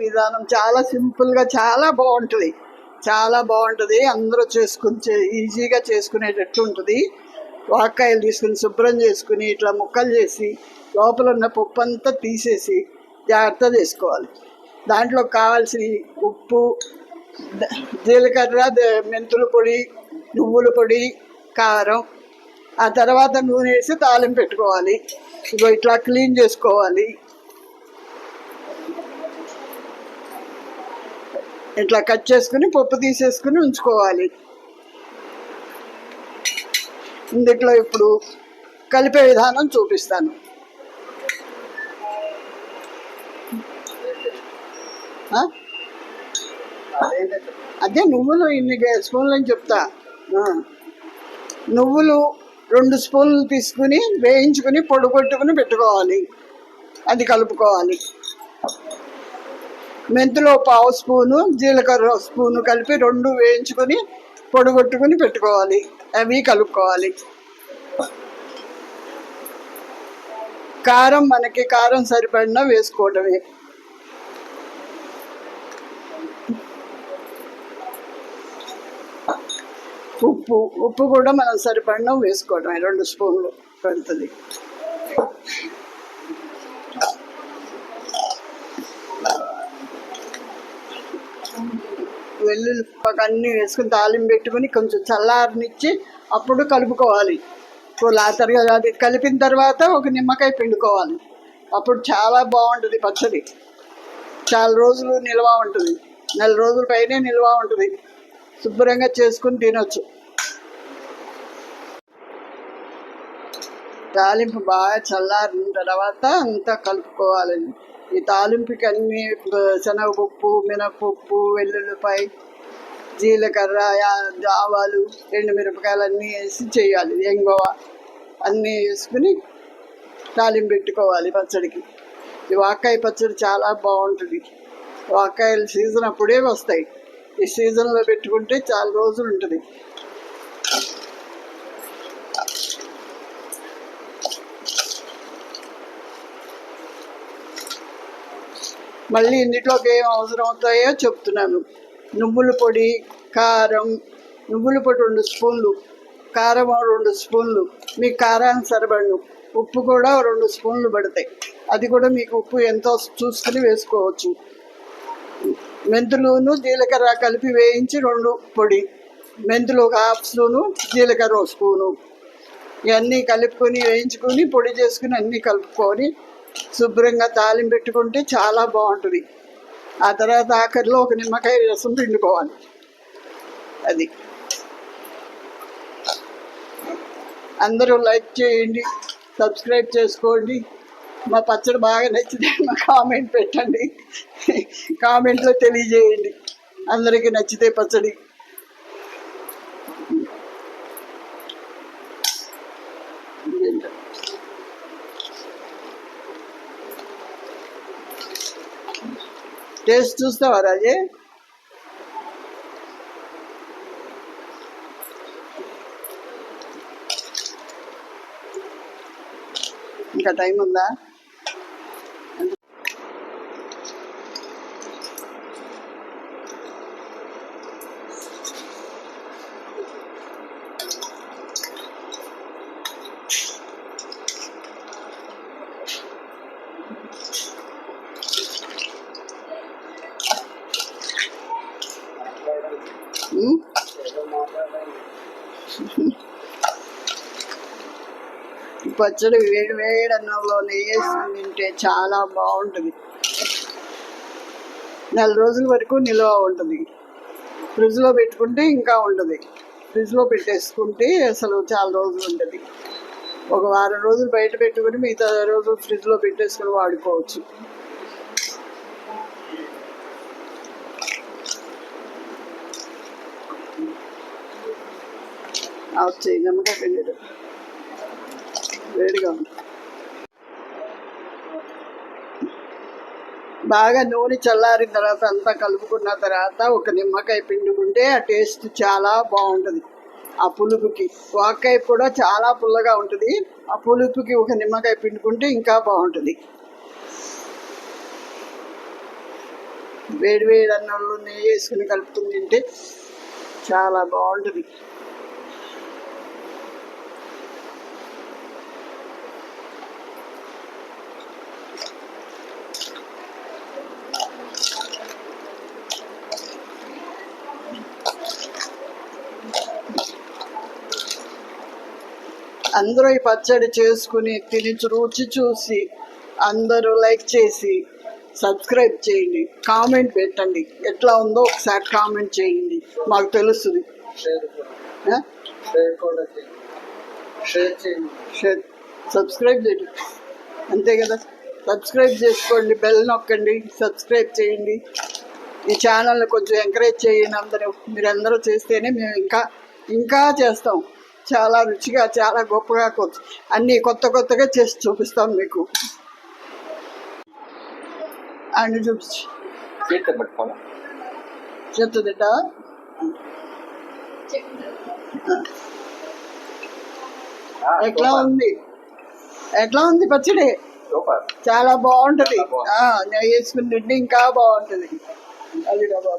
విధానం చాలా సింపుల్గా చాలా బాగుంటుంది. చాలా బాగుంటుంది. అందరూ ఈజీగా చేసుకునేటట్టు ఉంటుంది. వాక్కాయలు తీసుకుని శుభ్రం చేసుకుని ఇట్లా ముక్కలు చేసి లోపల ఉన్న పప్పు అంతా తీసేసి జాగ్రత్త చేసుకోవాలి. దాంట్లో కావాల్సిన ఉప్పు, జీలకర్ర, మెంతుల పొడి, నువ్వుల పొడి, కారం, ఆ తర్వాత నూనె వేసి తాలింపు పెట్టుకోవాలి. ఇగో ఇట్లా క్లీన్ చేసుకోవాలి. ఇట్లా కట్ చేసుకుని పప్పు తీసేసుకుని ఉంచుకోవాలి. ఇందులో ఇప్పుడు కలిపే విధానం చూపిస్తాను. అదే నువ్వులు ఇన్ని స్పూన్లు అని చెప్తా. నువ్వులు 2 స్పూన్లు తీసుకుని వేయించుకుని పొడి కొట్టుకుని పెట్టుకోవాలి. అది కలుపుకోవాలి. మెంతులు 1/2 స్పూను, జీలకర్ర 1 స్పూను కలిపి 2 వేయించుకొని పొడిగొట్టుకుని పెట్టుకోవాలి. అవి కలుపుకోవాలి. కారం మనకి కారం సరిపడిన వేసుకోవడమే. ఉప్పు కూడా మనం సరిపడిన వేసుకోవడమే. 2 స్పూన్లు పడుతుంది. వెల్లుల్లి అన్నీ వేసుకుని తాలింపు పెట్టుకుని కొంచెం చల్లారనిచ్చి అప్పుడు కలుపుకోవాలి. అది కలిపిన తర్వాత ఒక నిమ్మకాయ పిండుకోవాలి. అప్పుడు చాలా బాగుంటుంది పచ్చడి. చాలా రోజులు నిల్వ ఉంటుంది. 4 రోజుల పైనే నిల్వ ఉంటుంది. శుభ్రంగా చేసుకుని తినొచ్చు. తాలింపు బాగా చల్లారిన తర్వాత అంతా కలుపుకోవాలండి. ఈ తాలింపుకి అన్నీ శనగపప్పు, మినపప్పు, వెల్లుల్లిపాయ, జీలకర్ర, ఆవాలు, ఎండుమిరపకాయలు అన్నీ వేసి చేయాలి. ఎంగువ అన్నీ వేసుకుని తాలింపు పెట్టుకోవాలి పచ్చడికి. ఈ వాక్కాయ పచ్చడి చాలా బాగుంటుంది. వాక్కాయలు సీజన్ అప్పుడే వస్తాయి. ఈ సీజన్లో పెట్టుకుంటే చాలా రోజులు ఉంటుంది. మళ్ళీ ఇందులోకి ఏం అవసరం అవుతాయో చెప్తున్నాను. నువ్వుల పొడి, కారం, నువ్వుల పొడి 2 స్పూన్లు, కారం 2 స్పూన్లు, మీకు కారానికి సరిపడను. ఉప్పు కూడా 2 స్పూన్లు పడతాయి. అది కూడా మీకు ఉప్పు ఎంతో చూసుకుని వేసుకోవచ్చు. మెంతులును జీలకర్ర కలిపి వేయించి 2 పొడి, మెంతులు 1/2 స్పూను, జీలకర్ర 1 స్పూను, ఇవన్నీ కలుపుకొని వేయించుకొని పొడి చేసుకుని అన్నీ కలుపుకొని శుభ్రంగా తాలింపు పెట్టుకుంటే చాలా బాగుంటుంది. ఆ తర్వాత ఆఖరిలో ఒక నిమ్మకాయ రసం పిండుకోవాలి. అది అందరూ లైక్ చేయండి, సబ్స్క్రైబ్ చేసుకోండి. మా పచ్చడి బాగా నచ్చితే మా కామెంట్ పెట్టండి. కామెంట్లో తెలియజేయండి అందరికీ నచ్చితే పచ్చడి. టేస్ట్ చూస్తావా రాజే? ఇంకా టైం ఉందా? పచ్చడి వేడి వేడి అన్నంలో నెయ్యి తింటే చాలా బాగుంటుంది. 4 రోజుల వరకు నిల్వ ఉంటుంది. ఫ్రిడ్జ్లో పెట్టుకుంటే ఇంకా ఉంటుంది. ఫ్రిడ్జ్లో పెట్టేసుకుంటే అసలు చాలా రోజులు ఉంటుంది. ఒక వారం రోజులు బయట పెట్టుకుని మిగతా రోజులు ఫ్రిడ్జ్లో పెట్టేసుకుని వాడుకోవచ్చు. వచ్చేయి నిమ్మకాయ పిండి వేడిగా ఉంది. బాగా నూనె చల్లారిన తర్వాత అంతా కలుపుకున్న తర్వాత ఒక నిమ్మకాయ పిండుకుంటే ఆ టేస్ట్ చాలా బాగుంటుంది. ఆ పులుపుకి వాక్కాయ కూడా చాలా పుల్లగా ఉంటుంది. ఆ పులుపుకి ఒక నిమ్మకాయ పిండుకుంటే ఇంకా బాగుంటుంది. వేడి వేడి అన్నంలో నెయ్యి వేసుకుని కలుపుకుని తింటే చాలా బాగుంటుంది. అందరూ ఈ పచ్చడి చేసుకుని తిని రుచి చూసి అందరూ లైక్ చేసి సబ్స్క్రైబ్ చేయండి, కామెంట్ పెట్టండి. ఎట్లా ఉందో ఒకసారి కామెంట్ చేయండి, మాకు తెలుస్తుంది. సబ్స్క్రైబ్ చేయండి, అంతే కదా. సబ్స్క్రైబ్ చేసుకోండి, బెల్ నొక్కండి, సబ్స్క్రైబ్ చేయండి. ఈ ఛానల్ని కొంచెం ఎంకరేజ్ చేయండి అందరూ. మీరందరూ చేస్తేనే మేము ఇంకా చేస్తాం. చాలా రుచిగా, చాలా గొప్పగా అన్నీ కొత్తగా చేసి చూపిస్తాం మీకు. అన్ని చూపించి చెప్తుందిట. ఎట్లా ఉంది పచ్చడి? చాలా బాగుంటది. నెయ్యి వేసుకుని తింటే ఇంకా బాగుంటది. అది బాబు